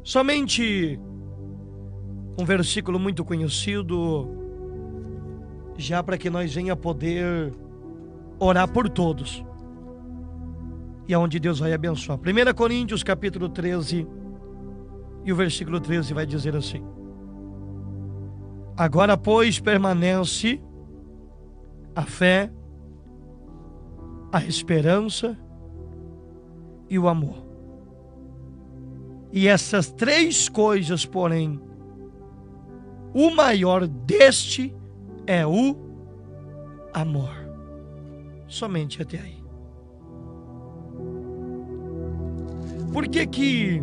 Somente um versículo muito conhecido, já para que nós venha poder orar por todos, e aonde Deus vai abençoar. 1 Coríntios capítulo 13 e o versículo 13 vai dizer assim: agora, pois, permanece a fé, a esperança e o amor. E essas três coisas, porém, o maior deste é o amor. Somente até aí. Por que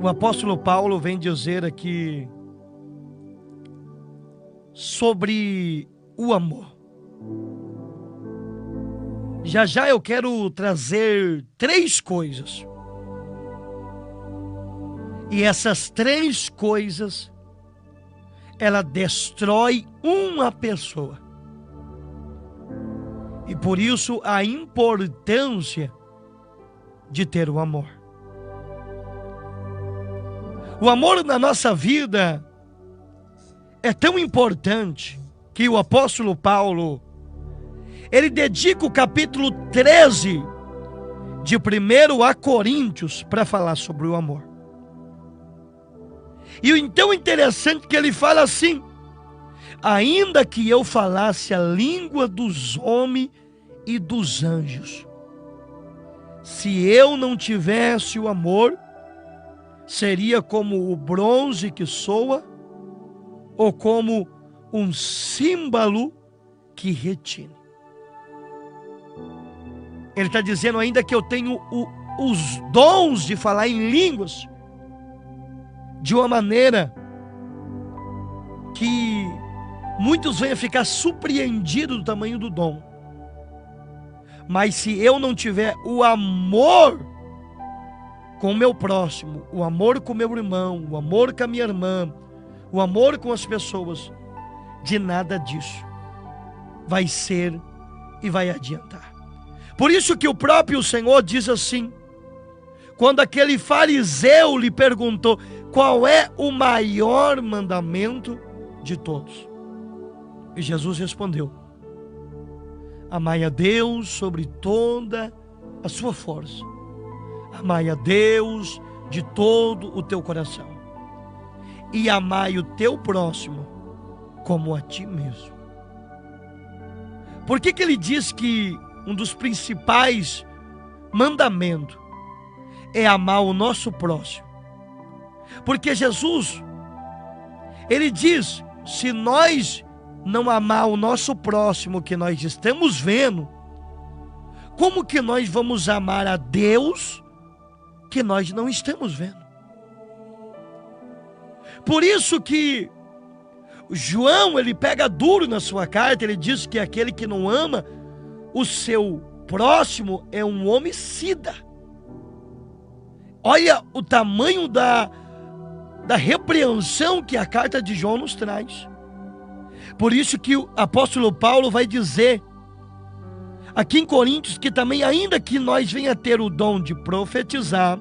o apóstolo Paulo vem dizer aqui sobre o amor? Já eu quero trazer três coisas. E essas três coisas, ela destrói uma pessoa. E por isso a importância de ter o amor. O amor na nossa vida é tão importante que o apóstolo Paulo, ele dedica o capítulo 13 de 1 a Coríntios para falar sobre o amor. E o então interessante que ele fala assim: ainda que eu falasse a língua dos homens e dos anjos, se eu não tivesse o amor, seria como o bronze que soa, ou como um símbolo que retine. Ele está dizendo, ainda que eu tenho os dons de falar em línguas, de uma maneira que muitos venham ficar surpreendidos do tamanho do dom, mas se eu não tiver o amor com o meu próximo, o amor com o meu irmão, o amor com a minha irmã, o amor com as pessoas, de nada disso vai ser e vai adiantar. Por isso que o próprio Senhor diz assim, quando aquele fariseu lhe perguntou qual é o maior mandamento de todos, e Jesus respondeu: amai a Deus sobre toda a sua força, amai a Deus de todo o teu coração, e amai o teu próximo como a ti mesmo. Por que ele diz que um dos principais mandamentos é amar o nosso próximo? Porque Jesus, ele diz, se nós não amar o nosso próximo que nós estamos vendo, como que nós vamos amar a Deus que nós não estamos vendo? Por isso que João, ele pega duro na sua carta, ele diz que aquele que não ama o seu próximo é um homicida. Olha o tamanho da repreensão que a carta de João nos traz. Por isso que o apóstolo Paulo vai dizer aqui em Coríntios que também, ainda que nós venha ter o dom de profetizar,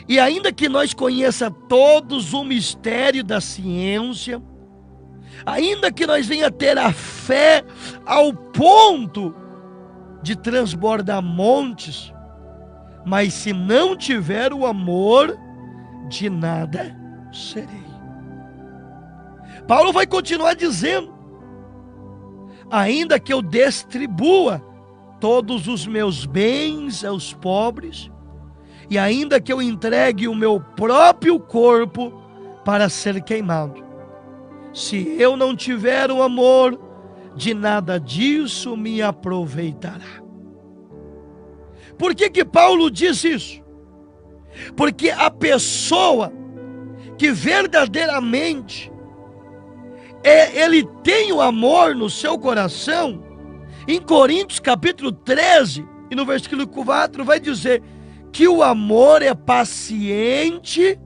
e ainda que nós conheça todos o mistério da ciência, ainda que nós venha ter a fé ao ponto de transbordar montes, mas se não tiver o amor, de nada serei. Paulo vai continuar dizendo: ainda que eu distribua todos os meus bens aos pobres, e ainda que eu entregue o meu próprio corpo para ser queimado, se eu não tiver o amor, de nada disso me aproveitará. Por que Paulo diz isso? Porque a pessoa que verdadeiramente ele tem o amor no seu coração, em Coríntios capítulo 13 e no versículo 4 vai dizer que o amor é paciente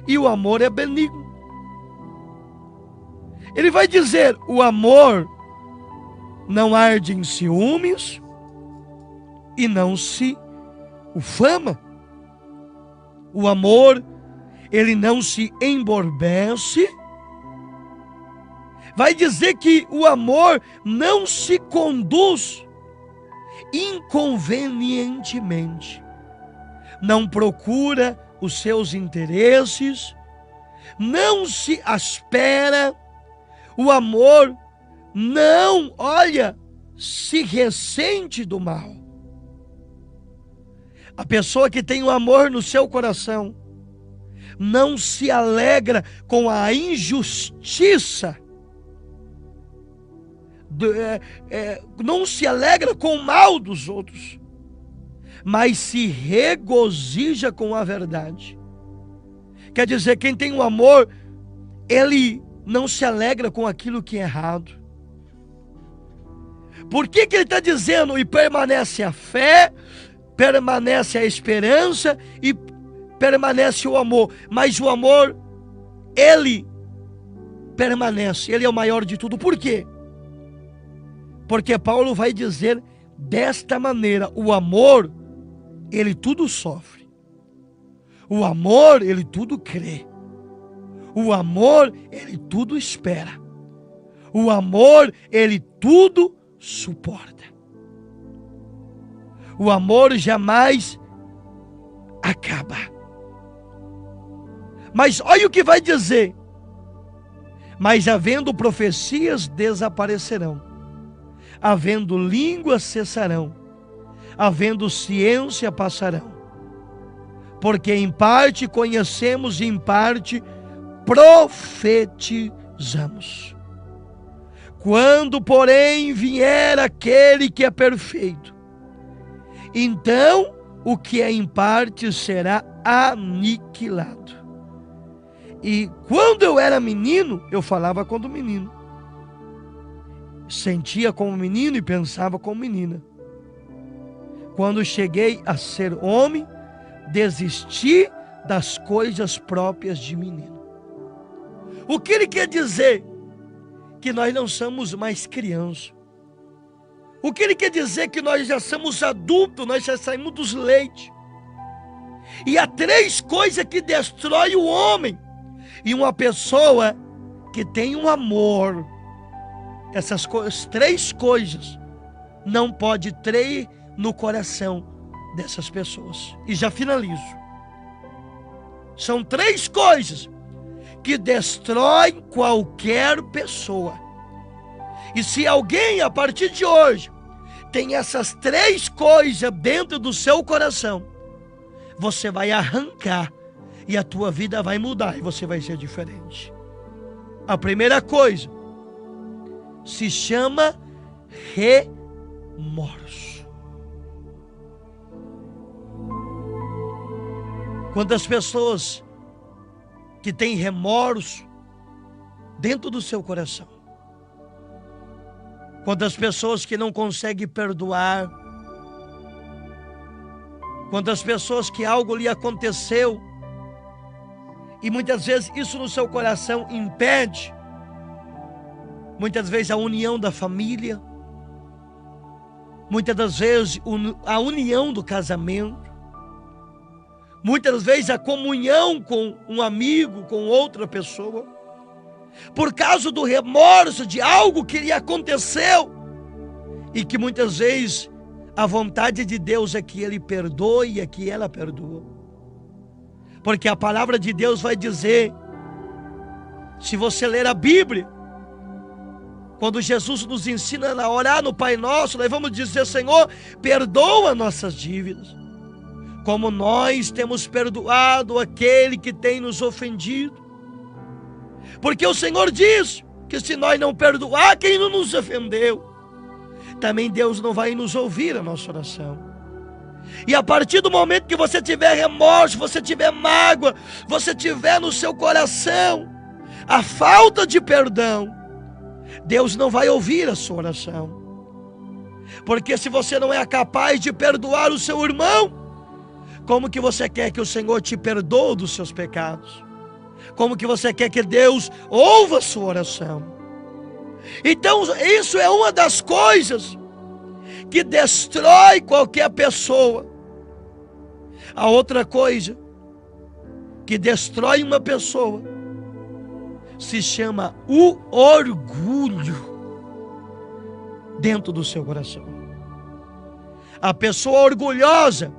e o amor é benigno. Ele vai dizer: o amor não arde em ciúmes, e não se ufama. O amor, ele não se embornece. Vai dizer que o amor não se conduz inconvenientemente, não procura os seus interesses, não se aspera. O amor não, se ressente do mal. A pessoa que tem o amor no seu coração não se alegra com a injustiça, não se alegra com o mal dos outros, mas se regozija com a verdade. Quer dizer, quem tem o amor, ele não se alegra com aquilo que é errado. Por que ele está dizendo? E permanece a fé, permanece a esperança e permanece o amor. Mas o amor, ele permanece, ele é o maior de tudo. Por quê? Porque Paulo vai dizer desta maneira: o amor, ele tudo sofre. O amor, ele tudo crê. O amor, ele tudo espera. O amor, ele tudo suporta. O amor jamais acaba. Mas olha o que vai dizer: mas havendo profecias desaparecerão, havendo línguas cessarão, havendo ciência passarão, porque em parte conhecemos e em parte profetizamos. Quando, porém, vier aquele que é perfeito, então o que é em parte será aniquilado. E quando eu era menino, eu falava como menino, sentia como menino e pensava como menina. Quando cheguei a ser homem, desisti das coisas próprias de menino. O que ele quer dizer? Que nós não somos mais crianças. O que ele quer dizer? Que nós já somos adultos, nós já saímos dos leitos. E há três coisas que destroem o homem. E uma pessoa que tem um amor, essas três coisas não pode ter no coração dessas pessoas. E já finalizo. São três coisas que destroem qualquer pessoa. E se alguém a partir de hoje tem essas três coisas dentro do seu coração, você vai arrancar e a tua vida vai mudar e você vai ser diferente. A primeira coisa se chama remorso. Quantas pessoas que têm remorso dentro do seu coração? Quantas pessoas que não conseguem perdoar? Quantas pessoas que algo lhe aconteceu e muitas vezes isso no seu coração impede, muitas vezes, a união da família, muitas das vezes a união do casamento, muitas vezes a comunhão com um amigo, com outra pessoa, por causa do remorso de algo que lhe aconteceu, e que muitas vezes a vontade de Deus é que ele perdoe e é que ela perdoa. Porque a palavra de Deus vai dizer, se você ler a Bíblia, quando Jesus nos ensina a orar no Pai Nosso, nós vamos dizer: Senhor, perdoa nossas dívidas, como nós temos perdoado aquele que tem nos ofendido. Porque o Senhor diz que se nós não perdoar quem não nos ofendeu, também Deus não vai nos ouvir a nossa oração. E a partir do momento que você tiver remorso, você tiver mágoa, você tiver no seu coração a falta de perdão, Deus não vai ouvir a sua oração. Porque se você não é capaz de perdoar o seu irmão, como que você quer que o Senhor te perdoe dos seus pecados? Como que você quer que Deus ouva a sua oração? Então isso é uma das coisas que destrói qualquer pessoa. A outra coisa que destrói uma pessoa se chama o orgulho dentro do seu coração. A pessoa orgulhosa,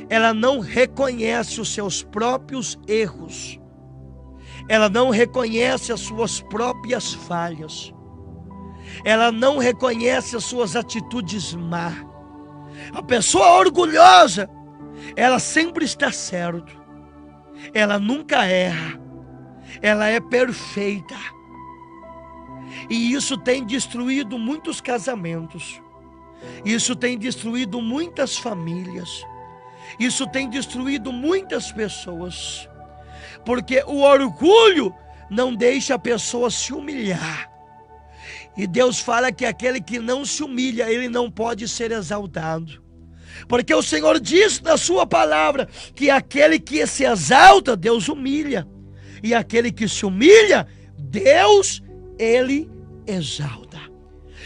ela não reconhece os seus próprios erros. Ela não reconhece as suas próprias falhas. Ela não reconhece as suas atitudes más. A pessoa orgulhosa, ela sempre está certa. Ela nunca erra. Ela é perfeita. E isso tem destruído muitos casamentos. Isso tem destruído muitas famílias. Isso tem destruído muitas pessoas. Porque o orgulho não deixa a pessoa se humilhar. E Deus fala que aquele que não se humilha, ele não pode ser exaltado. Porque o Senhor diz na sua palavra que aquele que se exalta, Deus humilha. E aquele que se humilha, Deus, ele exalta.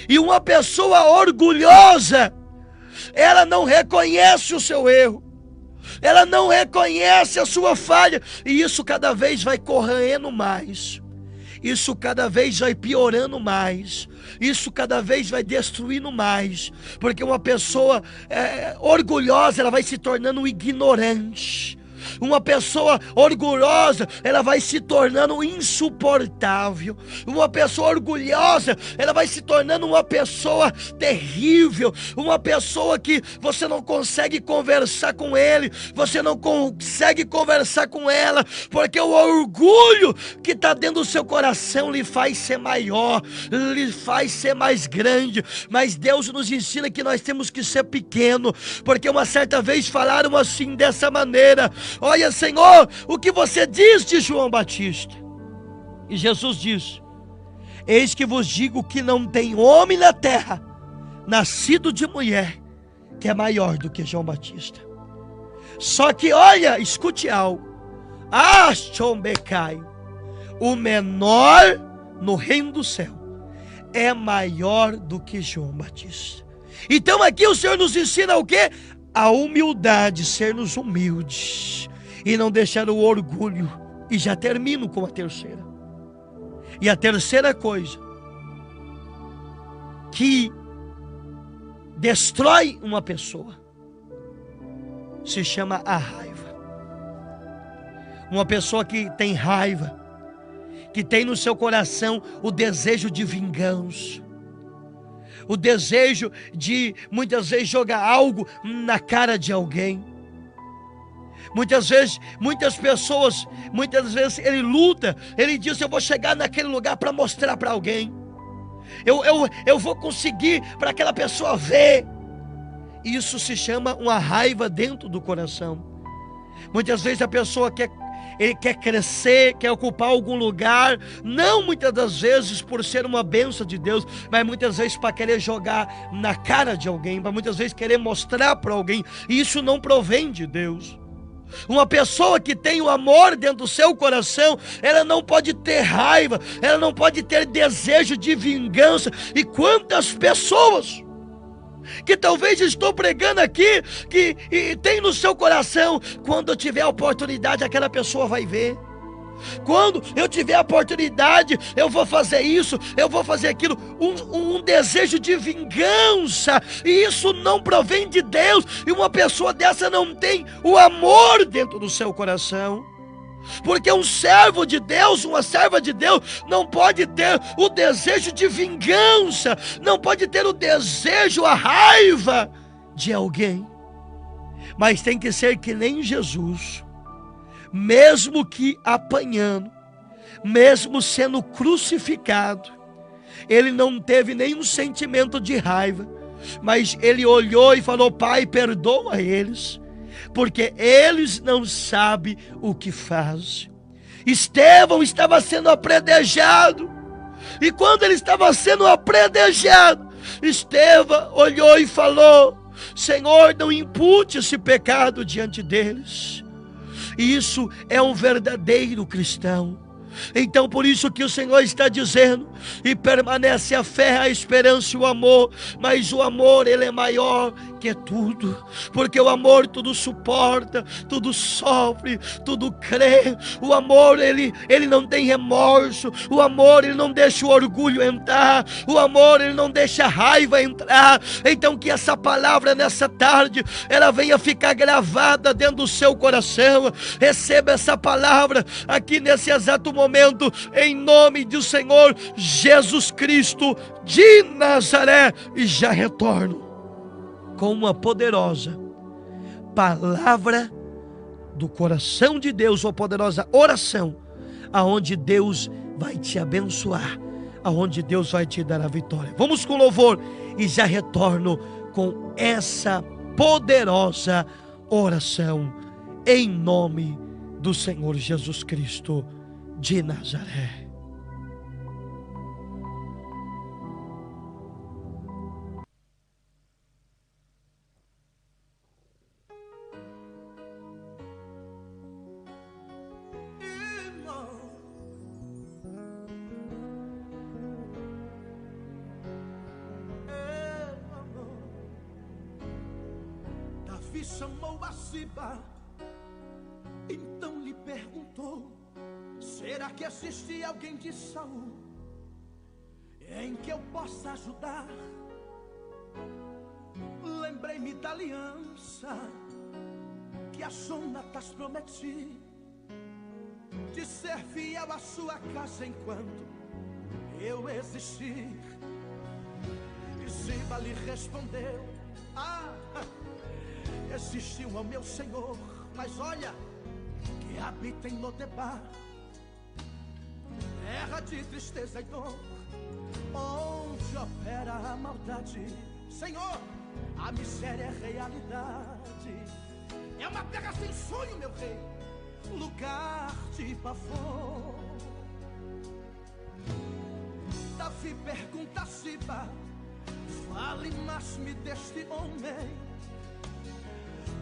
E uma pessoa orgulhosa, ela não reconhece o seu erro. Ela não reconhece a sua falha. E isso cada vez vai correndo mais. Isso cada vez vai piorando mais. Isso cada vez vai destruindo mais. Porque uma pessoa orgulhosa, ela vai se tornando ignorante. Uma pessoa orgulhosa, ela vai se tornando insuportável. Uma pessoa orgulhosa, ela vai se tornando uma pessoa terrível. Uma pessoa que você não consegue conversar com ele, você não consegue conversar com ela, porque o orgulho que está dentro do seu coração lhe faz ser maior, lhe faz ser mais grande. Mas Deus nos ensina que nós temos que ser pequeno, porque uma certa vez falaram assim, dessa maneira: olha, Senhor, o que você diz de João Batista? E Jesus diz: eis que vos digo que não tem homem na terra, nascido de mulher, que é maior do que João Batista. Só que olha, escute algo: o menor no reino do céu é maior do que João Batista. Então aqui o Senhor nos ensina o quê? A humildade, sermos humildes e não deixar o orgulho. E já termino com a terceira. E a terceira coisa que destrói uma pessoa se chama a raiva. Uma pessoa que tem raiva, que tem no seu coração o desejo de vingança, o desejo de muitas vezes jogar algo na cara de alguém. Muitas vezes ele luta, ele diz: eu vou chegar naquele lugar para mostrar para alguém, eu vou conseguir para aquela pessoa ver. Isso se chama uma raiva dentro do coração. Muitas vezes a pessoa ele quer crescer, quer ocupar algum lugar, não muitas das vezes por ser uma bênção de Deus, mas muitas vezes para querer jogar na cara de alguém, para muitas vezes querer mostrar para alguém. E isso não provém de Deus. Uma pessoa que tem o amor dentro do seu coração, ela não pode ter raiva, ela não pode ter desejo de vingança. E quantas pessoas que talvez estou pregando aqui, que tem no seu coração: quando eu tiver a oportunidade, aquela pessoa vai ver. Quando eu tiver a oportunidade, eu vou fazer isso, eu vou fazer aquilo. Um desejo de vingança. E isso não provém de Deus. E uma pessoa dessa não tem o amor dentro do seu coração. Porque um servo de Deus, uma serva de Deus, não pode ter o desejo de vingança, não pode ter o desejo, a raiva de alguém. Mas tem que ser que nem Jesus. Mesmo que apanhando, mesmo sendo crucificado, ele não teve nenhum sentimento de raiva, mas ele olhou e falou: Pai, perdoa eles, porque eles não sabem o que fazem. Estevão estava sendo apedrejado, e quando ele estava sendo apedrejado, Estevão olhou e falou: Senhor, não impute esse pecado diante deles. E isso é um verdadeiro cristão. Então por isso que o Senhor está dizendo, e permanece a fé, a esperança e o amor, mas o amor ele é maior que tudo, porque o amor tudo suporta, tudo sofre, tudo crê. O amor ele não tem remorso, o amor ele não deixa o orgulho entrar, o amor ele não deixa a raiva entrar. Então que essa palavra nessa tarde, ela venha ficar gravada dentro do seu coração. Receba essa palavra aqui nesse exato momento, em nome do Senhor Jesus Cristo de Nazaré, e já retorno com uma poderosa palavra do coração de Deus, uma poderosa oração, aonde Deus vai te abençoar, aonde Deus vai te dar a vitória. Vamos com louvor e já retorno com essa poderosa oração, em nome do Senhor Jesus Cristo de Nazaré. Davi chamou a Ziba, então lhe perguntou: será que existe alguém de Saul em que eu possa ajudar? Lembrei-me da aliança que a Jonatas prometi, de ser fiel à sua casa enquanto eu existir. E Ziba lhe respondeu: existe um ao meu Senhor, mas olha, que habita em Lodebar, terra de tristeza e dor, onde opera a maldade. Senhor, a miséria é realidade, é uma terra sem sonho, meu rei, lugar de pavor. Davi pergunta a Ziba: fale mais-me deste homem,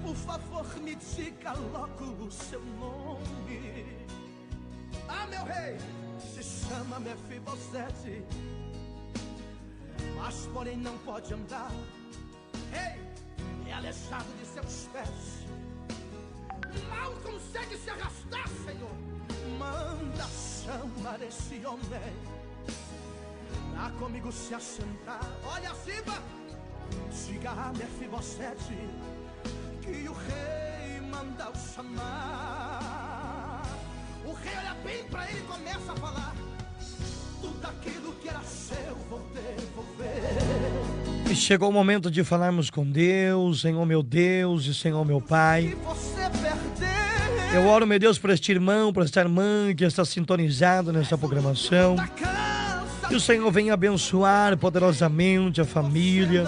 por favor me diga logo o seu nome. Meu rei, se chama Mefibosete, mas porém não pode andar. Ei, é aleijado de seus pés, mal consegue se arrastar, Senhor. Manda chamar esse homem pra comigo se assentar. Olha, Ziba, diga a Mefibosete que o rei manda o chamar. O rei olha bem pra ele e começa a falar: tudo aquilo que era seu vou devolver. E chegou o momento de falarmos com Deus. Senhor meu Deus e Senhor meu Pai, eu oro, meu Deus, por este irmão, por esta irmã que está sintonizado nessa programação. Que o Senhor venha abençoar poderosamente a família,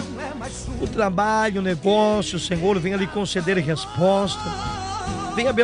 o trabalho, o negócio. O Senhor venha lhe conceder resposta. Venha abençoar